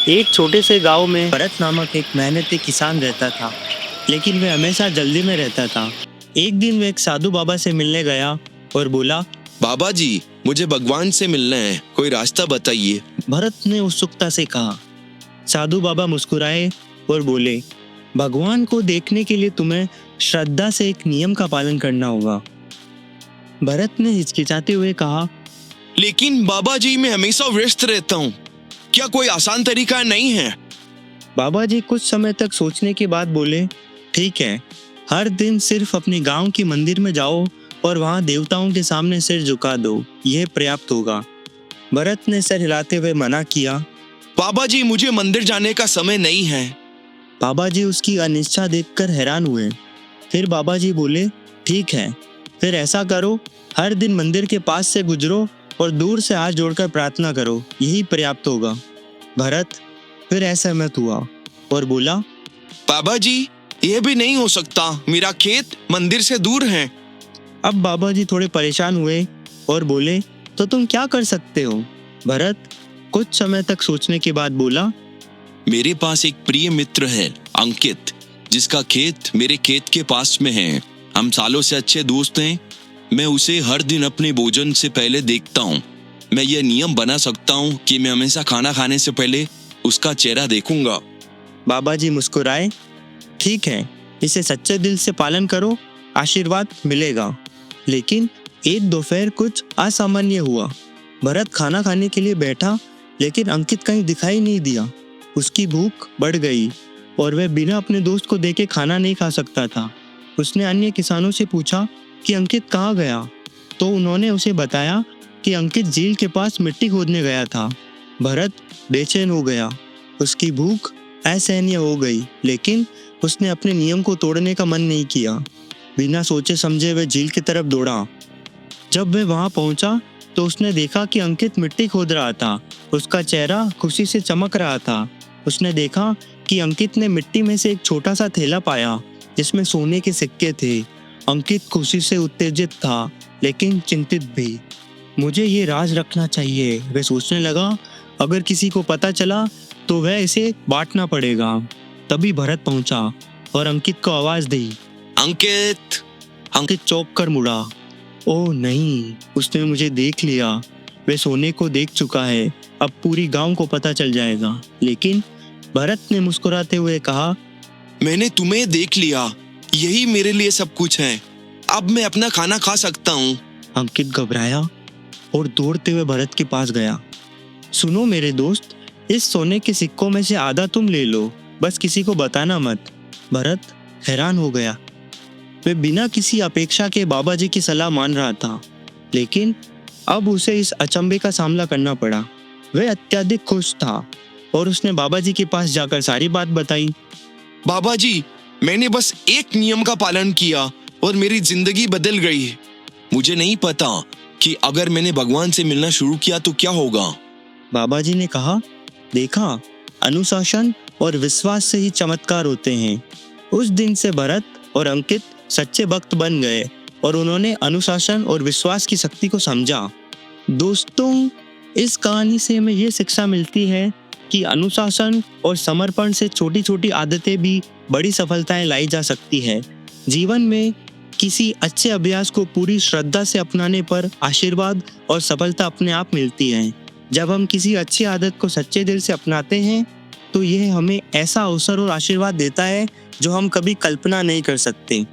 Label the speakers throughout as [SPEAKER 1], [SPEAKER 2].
[SPEAKER 1] एक छोटे से गांव में भरत नामक एक मेहनती किसान रहता था, लेकिन वह हमेशा जल्दी में रहता था। एक दिन वह एक साधु बाबा से मिलने गया और बोला,
[SPEAKER 2] बाबा जी, मुझे भगवान से मिलना है, कोई रास्ता बताइए।
[SPEAKER 1] भरत ने उत्सुकता से कहा। साधु बाबा मुस्कुराए और बोले, भगवान को देखने के लिए तुम्हें श्रद्धा से एक नियम का पालन करना होगा। भरत ने हिचकिचाते हुए कहा,
[SPEAKER 2] लेकिन बाबा जी, मैं हमेशा व्यस्त रहता हूँ, क्या कोई आसान तरीका नहीं है?
[SPEAKER 1] बाबा जी कुछ समय तक सोचने के बाद बोले, ठीक है, हर दिन सिर्फ अपने गांव के मंदिर में जाओ और वहां देवताओं के सामने सिर झुका दो, यह पर्याप्त होगा। भरत ने सर हिलाते हुए मना किया।
[SPEAKER 2] बाबा जी, मुझे मंदिर जाने का समय नहीं है।
[SPEAKER 1] बाबा जी उसकी अनिच्छा देखकर हैरान हुए। फिर बाबा जी बोले, ठीक है, फिर ऐसा करो, हर दिन मंदिर के पास से गुजरो और दूर से हाथ जोड़कर प्रार्थना करो, यही पर्याप्त होगा। भरत फिर असहमत हुआ और बोला,
[SPEAKER 2] बाबा जी, यह भी नहीं हो सकता, मेरा खेत मंदिर से दूर है।
[SPEAKER 1] अब बाबा जी थोड़े परेशान हुए और बोले, तो तुम क्या कर सकते हो? भरत कुछ समय तक सोचने के बाद बोला,
[SPEAKER 2] मेरे पास एक प्रिय मित्र है, अंकित, जिसका खेत मेरे खेत के पास में है। हम सालों से अच्छे दोस्त हैं। मैं उसे हर दिन अपने भोजन से पहले देखता हूँ। मैं यह नियम बना सकता हूँ कि मैं हमेशा खाना खाने से पहले उसका चेहरा देखूंगा।
[SPEAKER 1] बाबा जी मुस्कुराए, ठीक है, इसे सच्चे दिल से पालन करो, आशीर्वाद मिलेगा। लेकिन एक दोपहर कुछ असामान्य हुआ। भरत खाना खाने के लिए बैठा, लेकिन अंकित कहीं दिखाई नहीं दिया। उसकी भूख बढ़ गई और वह बिना अपने दोस्त को देखे खाना नहीं खा सकता था। उसने अन्य किसानों से पूछा कि अंकित कहाँ गया, तो उन्होंने उसे बताया कि अंकित झील के पास मिट्टी खोदने गया था। भरत बेचैन हो गया। उसकी भूख असहनीय हो गई, लेकिन उसने अपने नियम को तोड़ने का मन नहीं किया। बिना सोचे समझे वह झील की तरफ दौड़ा। जब वह वहां पहुंचा तो उसने देखा कि अंकित मिट्टी खोद रहा था। उसका चेहरा खुशी से चमक रहा था। उसने देखा कि अंकित ने मिट्टी में से एक छोटा सा थैला पाया जिसमें सोने के सिक्के थे। अंकित खुशी से उत्तेजित था, लेकिन चिंतित भी। मुझे ये राज रखना चाहिए, वह सोचने लगा। अगर किसी को पता चला तो वह इसे बांटना पड़ेगा। तभी भरत पहुंचा और अंकित को आवाज दी,
[SPEAKER 2] अंकित।
[SPEAKER 1] अंकित चौंक कर मुड़ा। ओह नहीं, उसने मुझे देख लिया। वह सोने को देख चुका है, अब पूरी गांव को पता चल जाएगा। लेकिन भरत ने मुस्कुराते हुए कहा,
[SPEAKER 2] मैंने तुम्हें देख लिया, यही मेरे लिए सब कुछ है। अब मैं अपना खाना खा सकता हूँ।
[SPEAKER 1] अंकित घबराया और दौड़ते हुए भरत के पास गया। सुनो मेरे दोस्त, इस सोने के सिक्कों में से आधा तुम ले लो, बस किसी को बताना मत। भरत हैरान हो गया। वह बिना किसी अपेक्षा के बाबा जी की सलाह मान रहा था, लेकिन अब उसे इस अचंभे का सामना करना पड़ा। वह अत्यधिक खुश था और उसने बाबा जी के पास जाकर सारी बात बताई।
[SPEAKER 2] बाबा जी, मैंने बस एक नियम का पालन किया और मेरी जिंदगी बदल गई। मुझे नहीं पता कि अगर मैंने भगवान से मिलना शुरू किया तो क्या होगा।
[SPEAKER 1] बाबा जी ने कहा, देखा, अनुशासन और विश्वास से ही चमत्कार होते हैं। उस दिन से भरत और अंकित सच्चे भक्त बन गए और उन्होंने अनुशासन और विश्वास की शक्ति को समझा। दोस्तों, इस कहानी से हमें ये शिक्षा मिलती है कि अनुशासन और समर्पण से छोटी छोटी आदतें भी बड़ी सफलताएं लाई जा सकती है। जीवन में किसी अच्छे अभ्यास को पूरी श्रद्धा से अपनाने पर आशीर्वाद और सफलता अपने आप मिलती है। जब हम किसी अच्छी आदत को सच्चे दिल से अपनाते हैं तो यह हमें ऐसा अवसर और आशीर्वाद देता है जो हम कभी कल्पना नहीं कर सकते।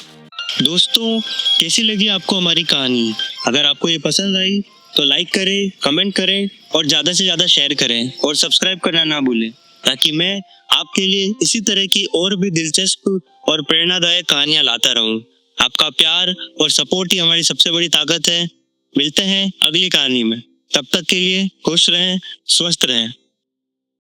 [SPEAKER 1] दोस्तों, कैसी लगी आपको हमारी कहानी? अगर आपको ये पसंद आई तो लाइक करें, कमेंट करें और ज़्यादा से ज़्यादा शेयर करें और सब्सक्राइब करना ना भूलें, ताकि मैं आपके लिए इसी तरह की और भी दिलचस्प और प्रेरणादायक कहानियाँ लाता रहूं। आपका प्यार और सपोर्ट ही हमारी सबसे बड़ी ताकत है। मिलते हैं अगली कहानी में। तब तक के लिए खुश रहें, स्वस्थ रहें।